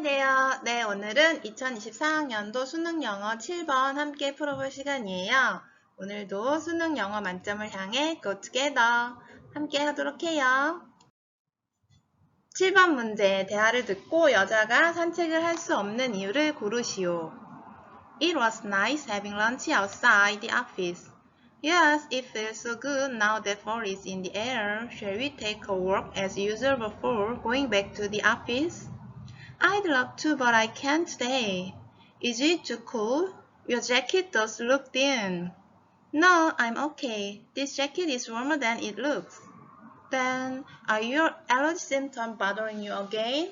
안녕하세요. 네, 오늘은 2024학년도 수능 영어 7번 함께 풀어볼 시간이에요. 오늘도 수능 영어 만점을 향해 Go Together 함께 하도록 해요. 7번 문제, 대화를 듣고 여자가 산책을 할 수 없는 이유를 고르시오. It was nice having lunch outside the office. Yes, it feels so good now that fall is in the air. Shall we take a walk as usual before going back to the office? I'd love to, but I can't today. Is it too cold? Your jacket does look thin. No, I'm okay. This jacket is warmer than it looks. Then, are your allergy symptoms bothering you again?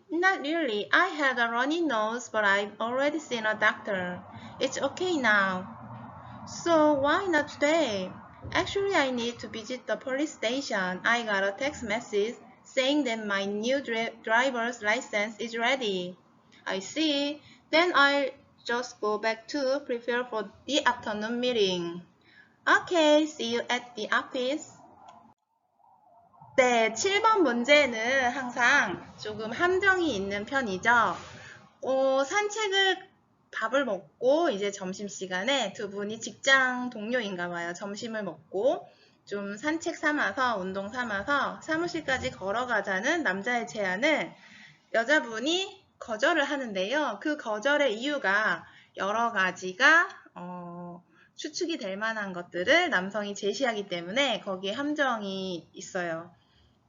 Not really. I had a runny nose, but I've already seen a doctor. It's okay now. So, why not today? Actually, I need to visit the police station. I got a text message saying that my new driver's license is ready. I see. Then I'll just go back to prepare for the afternoon meeting. Okay, see you at the office. 네, 7번 문제는 항상 조금 함정이 있는 편이죠. 밥을 먹고 이제 점심시간에 두 분이 직장 동료인가 봐요. 점심을 먹고 좀 산책 삼아서 운동 삼아서 사무실까지 걸어가자는 남자의 제안을 여자분이 거절을 하는데요. 그 거절의 이유가 여러 가지가 추측이 될 만한 것들을 남성이 제시하기 때문에 거기에 함정이 있어요.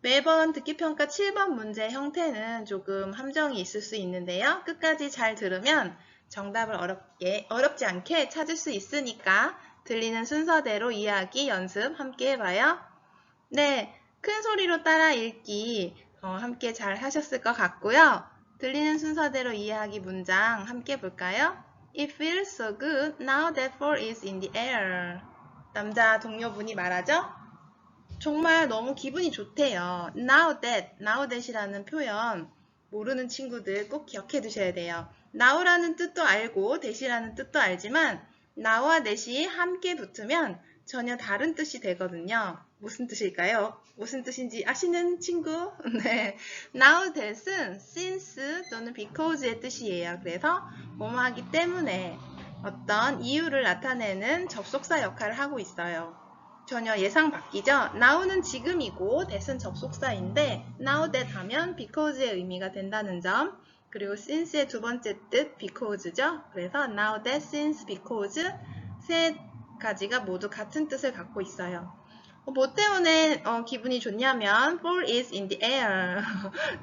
매번 듣기평가 7번 문제 형태는 조금 함정이 있을 수 있는데요. 끝까지 잘 들으면 정답을 어렵지 않게 찾을 수 있으니까 들리는 순서대로 이야기 연습 함께 해봐요. 네, 큰 소리로 따라 읽기 함께 잘 하셨을 것 같고요. 들리는 순서대로 이야기 문장 함께 볼까요? It feels so good now that fall is in the air. 남자 동료분이 말하죠? 정말 너무 기분이 좋대요. Now that이라는 표현 모르는 친구들 꼭 기억해 두셔야 돼요. now라는 뜻도 알고 that이라는 뜻도 알지만 now와 that이 함께 붙으면 전혀 다른 뜻이 되거든요. 무슨 뜻일까요? 무슨 뜻인지 아시는 친구? 네, now that은 since 또는 because의 뜻이에요. 그래서 뭐뭐 하기 때문에 어떤 이유를 나타내는 접속사 역할을 하고 있어요. 전혀 예상 바뀌죠? now는 지금이고 that은 접속사인데 now that 하면 because의 의미가 된다는 점, 그리고 since의 두 번째 뜻 because죠. 그래서 now that, since, because 세 가지가 모두 같은 뜻을 갖고 있어요. 뭐 때문에 기분이 좋냐면 fall is in the air.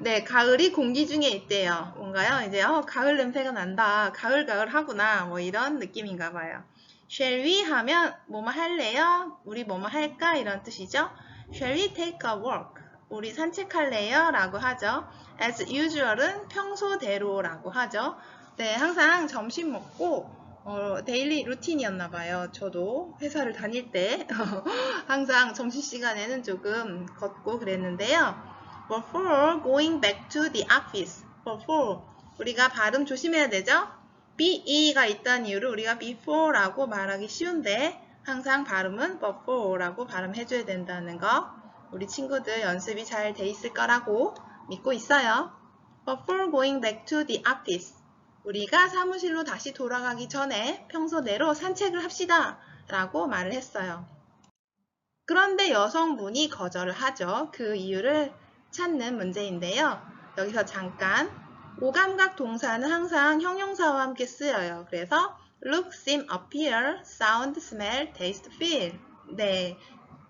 네, 가을이 공기 중에 있대요. 뭔가요? 이제 가을 냄새가 난다. 가을하구나. 뭐 이런 느낌인가 봐요. Shall we 하면 뭐뭐 할래요? 우리 뭐뭐 할까? 이런 뜻이죠. Shall we take a walk? 우리 산책할래요? 라고 하죠. As usual은 평소대로 라고 하죠. 네, 항상 점심 먹고 데일리 루틴이었나 봐요. 저도 회사를 다닐 때 항상 점심시간에는 조금 걷고 그랬는데요. Before going back to the office. Before 우리가 발음 조심해야 되죠? be가 있다는 이유를 우리가 before라고 말하기 쉬운데 항상 발음은 before라고 발음해줘야 된다는 거 우리 친구들 연습이 잘 돼 있을 거라고 믿고 있어요. Before going back to the office 우리가 사무실로 다시 돌아가기 전에 평소대로 산책을 합시다 라고 말을 했어요. 그런데 여성분이 거절을 하죠. 그 이유를 찾는 문제인데요. 여기서 잠깐 오감각 동사는 항상 형용사와 함께 쓰여요. 그래서 look, seem, appear, sound, smell, taste, feel. 네,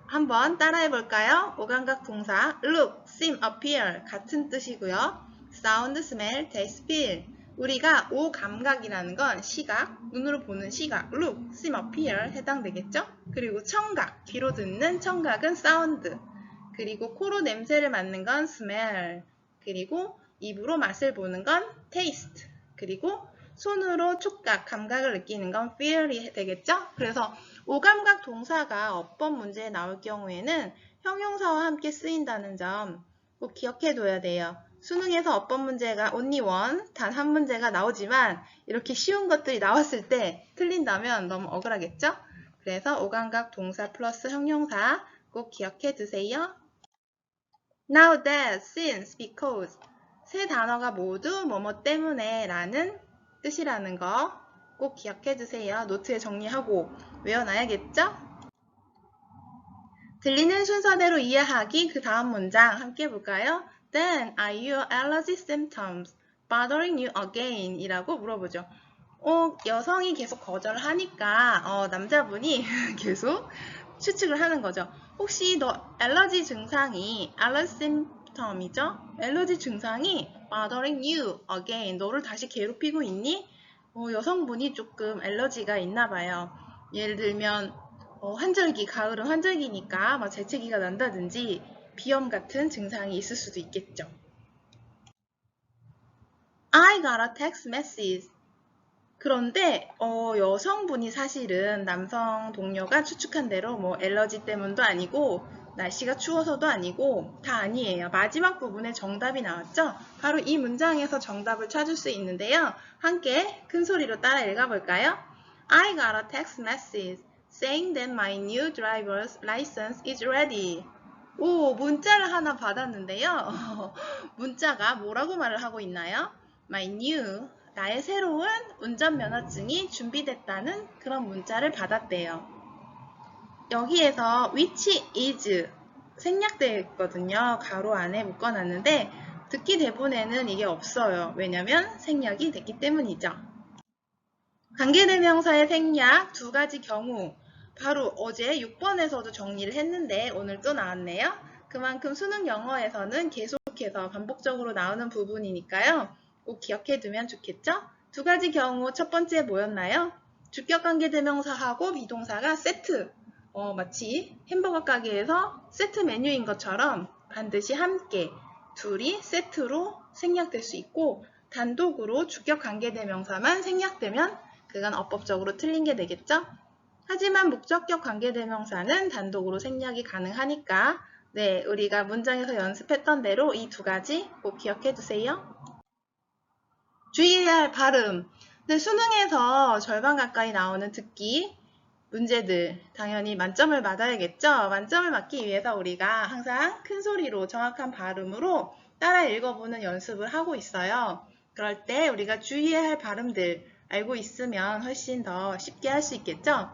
한번 따라해 볼까요? 오감각 동사 look, seem, appear 같은 뜻이고요. sound, smell, taste, feel. 우리가 오감각이라는 건 시각, 눈으로 보는 시각, look, seem, appear 해당되겠죠? 그리고 청각, 귀로 듣는 청각은 sound. 그리고 코로 냄새를 맡는 건 smell. 그리고 입으로 맛을 보는 건 taste. 그리고 손으로 촉각, 감각을 느끼는 건 feel이 되겠죠? 그래서 오감각 동사가 어법 문제에 나올 경우에는 형용사와 함께 쓰인다는 점 꼭 기억해 둬야 돼요. 수능에서 어법 문제가 only one, 단 한 문제가 나오지만 이렇게 쉬운 것들이 나왔을 때 틀린다면 너무 억울하겠죠? 그래서 오감각 동사 플러스 형용사 꼭 기억해 두세요. Now that, since, because 세 단어가 모두 뭐뭐 때문에 라는 뜻이라는 거 꼭 기억해 두세요. 노트에 정리하고 외워놔야겠죠? 들리는 순서대로 이해하기 그 다음 문장 함께 볼까요? Then are your allergy symptoms bothering you again? 이라고 물어보죠. 여성이 계속 거절하니까 남자분이 계속 추측을 하는 거죠. 혹시 너 알러지 증상이 알러지 심텀이죠? 알러지 증상이 bothering you again. 너를 다시 괴롭히고 있니? 여성분이 조금 알러지가 있나 봐요. 예를 들면 환절기, 가을은 환절기니까 막 재채기가 난다든지 비염 같은 증상이 있을 수도 있겠죠. I got a text message. 그런데 여성분이 사실은 남성 동료가 추측한 대로 뭐 알러지 때문도 아니고 날씨가 추워서도 아니고 다 아니에요. 마지막 부분에 정답이 나왔죠? 바로 이 문장에서 정답을 찾을 수 있는데요. 함께 큰 소리로 따라 읽어볼까요? I got a text message saying that my new driver's license is ready. 오, 문자를 하나 받았는데요. 문자가 뭐라고 말을 하고 있나요? My new, 나의 새로운 운전면허증이 준비됐다는 그런 문자를 받았대요. 여기에서 which is 생략되어 있거든요. 가로 안에 묶어놨는데 듣기 대본에는 이게 없어요. 왜냐면 생략이 됐기 때문이죠. 관계대명사의 생략 두 가지 경우 바로 어제 6번에서도 정리를 했는데 오늘 또 나왔네요. 그만큼 수능 영어에서는 계속해서 반복적으로 나오는 부분이니까요. 꼭 기억해 두면 좋겠죠? 두 가지 경우 첫 번째 뭐였나요? 주격관계대명사하고 비동사가 세트. 마치 햄버거 가게에서 세트 메뉴인 것처럼 반드시 함께 둘이 세트로 생략될 수 있고 단독으로 주격관계대명사만 생략되면 그건 어법적으로 틀린 게 되겠죠? 하지만 목적격 관계대명사는 단독으로 생략이 가능하니까 네, 우리가 문장에서 연습했던 대로 이 두 가지 꼭 기억해 두세요. 주의해야 할 발음. 네, 수능에서 절반 가까이 나오는 듣기 문제들 당연히 만점을 받아야겠죠? 만점을 받기 위해서 우리가 항상 큰 소리로 정확한 발음으로 따라 읽어보는 연습을 하고 있어요. 그럴 때 우리가 주의해야 할 발음들 알고 있으면 훨씬 더 쉽게 할 수 있겠죠?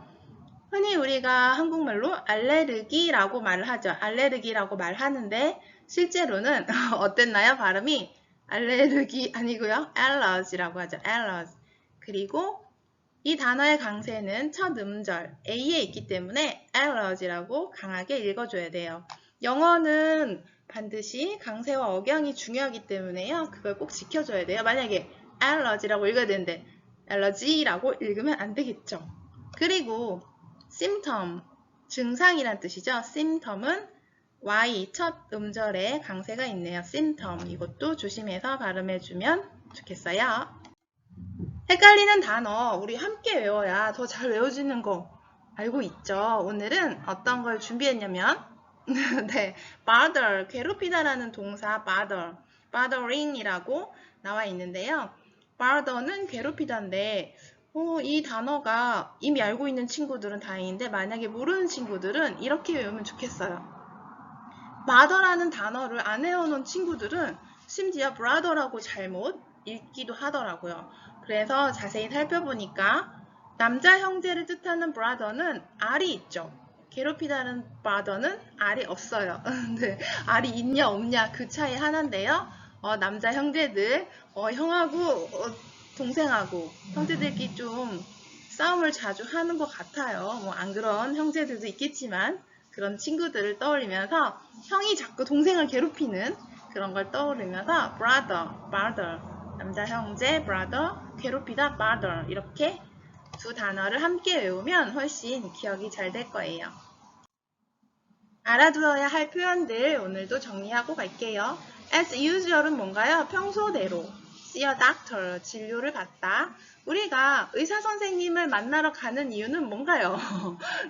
흔히 우리가 한국말로 알레르기라고 말을 하죠. 알레르기라고 말하는데 실제로는 어땠나요? 발음이 알레르기 아니고요. allergy라고 하죠. allergy. 그리고 이 단어의 강세는 첫 음절 A에 있기 때문에 allergy라고 강하게 읽어줘야 돼요. 영어는 반드시 강세와 억양이 중요하기 때문에요. 그걸 꼭 지켜줘야 돼요. 만약에 allergy라고 읽어야 되는데 allergy라고 읽으면 안 되겠죠. 그리고 symptom, 증상이란 뜻이죠. symptom은 Y 첫 음절에 강세가 있네요. symptom, 이것도 조심해서 발음해주면 좋겠어요. 헷갈리는 단어 우리 함께 외워야 더 잘 외워지는 거 알고 있죠. 오늘은 어떤 걸 준비했냐면 네, bother, 괴롭히다라는 동사 bother, bothering이라고 나와 있는데요. bother는 괴롭히다인데 이 단어가 이미 알고 있는 친구들은 다행인데 만약에 모르는 친구들은 이렇게 외우면 좋겠어요. mother라는 단어를 안 외워놓은 친구들은 심지어 brother라고 잘못 읽기도 하더라고요. 그래서 자세히 살펴보니까 남자 형제를 뜻하는 brother는 R이 있죠. 괴롭히다는 brother는 R이 없어요. 네, R이 있냐 없냐 그 차이 하나인데요. 남자 형제들 형하고 동생하고 형제들끼리 좀 싸움을 자주 하는 것 같아요. 뭐 안 그런 형제들도 있겠지만 그런 친구들을 떠올리면서 형이 자꾸 동생을 괴롭히는 그런 걸 떠올리면서 brother, 남자 형제, brother, 괴롭히다, bother 이렇게 두 단어를 함께 외우면 훨씬 기억이 잘 될 거예요. 알아두어야 할 표현들 오늘도 정리하고 갈게요. As usual은 뭔가요? 평소대로. See a doctor, 진료를 받다. 우리가 의사 선생님을 만나러 가는 이유는 뭔가요?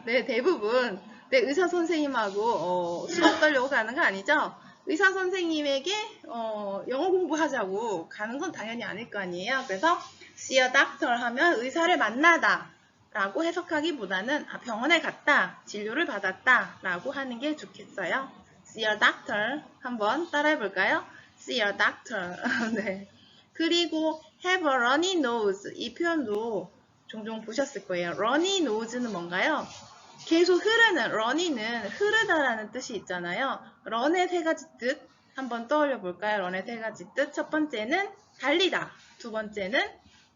네, 대부분 의사 선생님하고 수업 떨려고 가는 거 아니죠? 의사 선생님에게 영어 공부하자고 가는 건 당연히 아닐 거 아니에요. 그래서 see a doctor 하면 의사를 만나다 라고 해석하기보다는 병원에 갔다, 진료를 받았다 라고 하는 게 좋겠어요. See a doctor 한번 따라해 볼까요? see a doctor. 네. 그리고 have a runny nose. 이 표현도 종종 보셨을 거예요. runny nose는 뭔가요? 계속 흐르는, runny는 흐르다라는 뜻이 있잖아요. run의 세 가지 뜻 한번 떠올려 볼까요? run의 세 가지 뜻. 첫 번째는 달리다. 두 번째는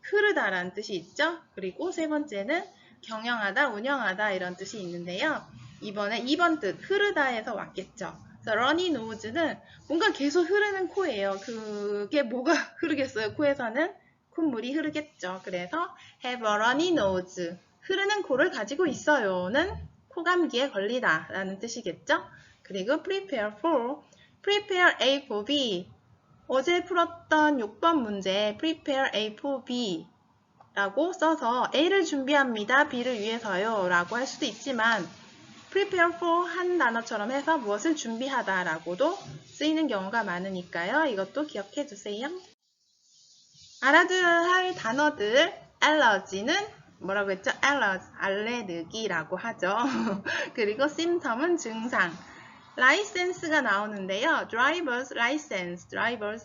흐르다라는 뜻이 있죠. 그리고 세 번째는 경영하다, 운영하다 이런 뜻이 있는데요. 이번에 2번 뜻, 흐르다에서 왔겠죠. 그래서 runny nose는 뭔가 계속 흐르는 코예요. 그게 뭐가 흐르겠어요? 코에서는 콧물이 흐르겠죠. 그래서 have a runny nose, 흐르는 코를 가지고 있어요는 코감기에 걸리다 라는 뜻이겠죠. 그리고 prepare A for B. 어제 풀었던 6번 문제 prepare A for B 라고 써서 A를 준비합니다. B를 위해서요 라고 할 수도 있지만 prepare for 한 단어처럼 해서 무엇을 준비하다 라고도 쓰이는 경우가 많으니까요. 이것도 기억해 주세요. 알아두어야 할 단어들, allergy는 뭐라고 했죠? 알레르기라고 하죠. 그리고 symptom은 증상. license가 나오는데요. driver's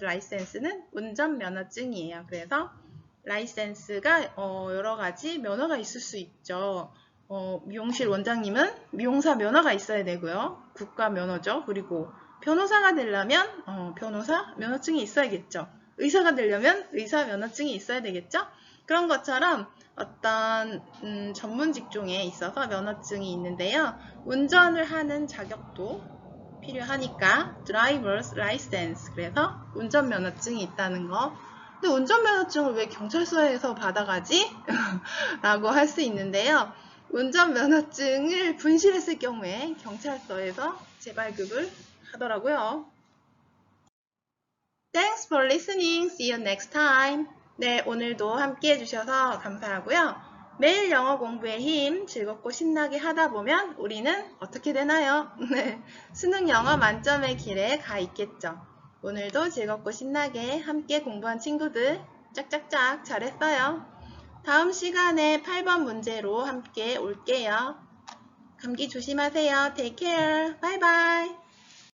license는 운전면허증이에요. 그래서 license가 여러 가지 면허가 있을 수 있죠. 미용실 원장님은 미용사 면허가 있어야 되고요. 국가 면허죠. 그리고 변호사가 되려면 변호사 면허증이 있어야겠죠. 의사가 되려면 의사 면허증이 있어야 되겠죠. 그런 것처럼 어떤 전문 직종에 있어서 면허증이 있는데요. 운전을 하는 자격도 필요하니까 driver's license, 그래서 운전면허증이 있다는 거. 근데 운전면허증을 왜 경찰서에서 받아가지? 라고 할 수 있는데요. 운전면허증을 분실했을 경우에 경찰서에서 재발급을 하더라고요. Thanks for listening. See you next time. 네, 오늘도 함께 해주셔서 감사하고요. 매일 영어 공부의 힘 즐겁고 신나게 하다 보면 우리는 어떻게 되나요? 네, 수능 영어 만점의 길에 가 있겠죠. 오늘도 즐겁고 신나게 함께 공부한 친구들 짝짝짝 잘했어요. 다음 시간에 8번 문제로 함께 올게요. 감기 조심하세요. Take care. Bye bye.